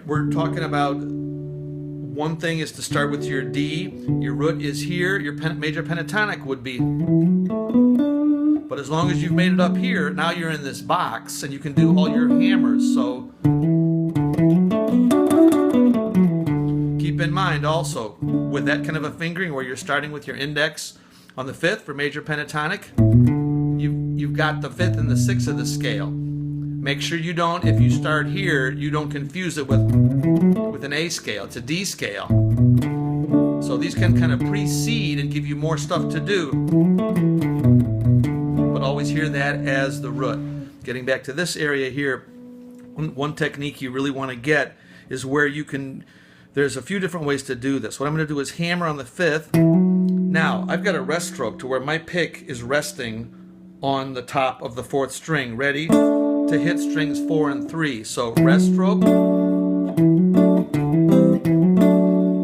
we're talking about one thing is to start with your D. Your root is here. Your major pentatonic would be. But as long as you've made it up here, now you're in this box and you can do all your hammers. So keep in mind also, with that kind of a fingering where you're starting with your index on the 5th for major pentatonic, you've got the 5th and the 6th of the scale. Make sure you don't, if you start here, you don't confuse it with an A scale. It's a D scale. So these can kind of precede and give you more stuff to do. But always hear that as the root. Getting back to this area here, one technique you really want to get is where you can, there's a few different ways to do this. What I'm going to do is hammer on the 5th. Now, I've got a rest stroke to where my pick is resting on the top of the 4th string, ready to hit strings 4 and 3. So rest stroke.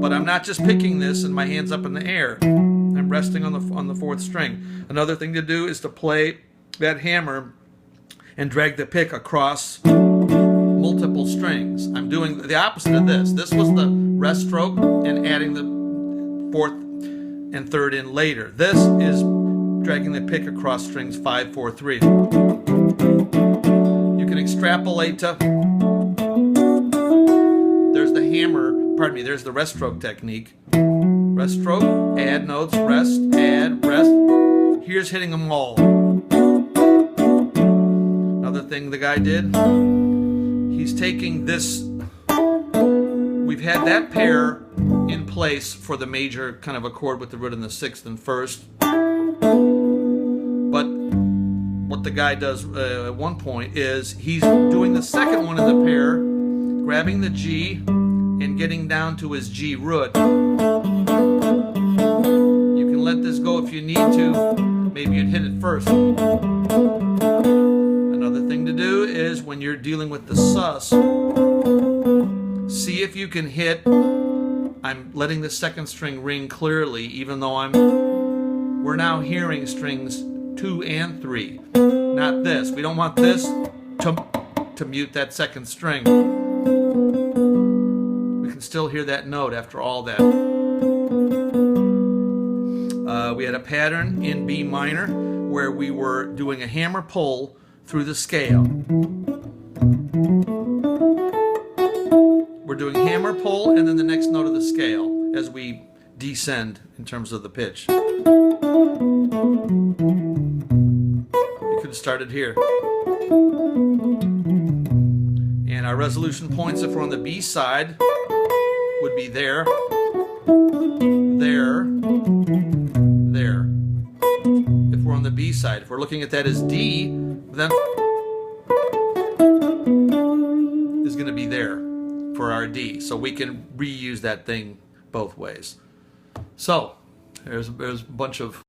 But I'm not just picking this and my hand's up in the air. I'm resting on the 4th string. Another thing to do is to play that hammer and drag the pick across multiple strings. I'm doing the opposite of this. This was the rest stroke and adding the 4th and 3rd in later. This is dragging the pick across strings 5, 4, 3. You can extrapolate to, there's the hammer, pardon me, there's the rest stroke technique. Rest stroke, add notes, rest, add, rest. Here's hitting them all. Another thing the guy did, he's taking this, we've had that pair in place for the major kind of a chord with the root in the 6th and 1st. But what the guy does at one point is he's doing the second one in the pair, grabbing the G and getting down to his G root. You can let this go if you need to. Maybe you'd hit it first. Another thing to do is when you're dealing with the sus, see if you can hit, I'm letting the 2nd string ring clearly even though we're now hearing strings 2 and 3. Not this. We don't want this to mute that 2nd string. We can still hear that note after all that. We had a pattern in B minor where we were doing a hammer pull through the scale. We're doing hammer pull and then the next note of the scale as we descend in terms of the pitch. You could have started here. And our resolution points, if we're on the B side, would be there, there, there. If we're on the B side, if we're looking at that as D, then is going to be there for our D. So we can reuse that thing both ways. So there's a bunch of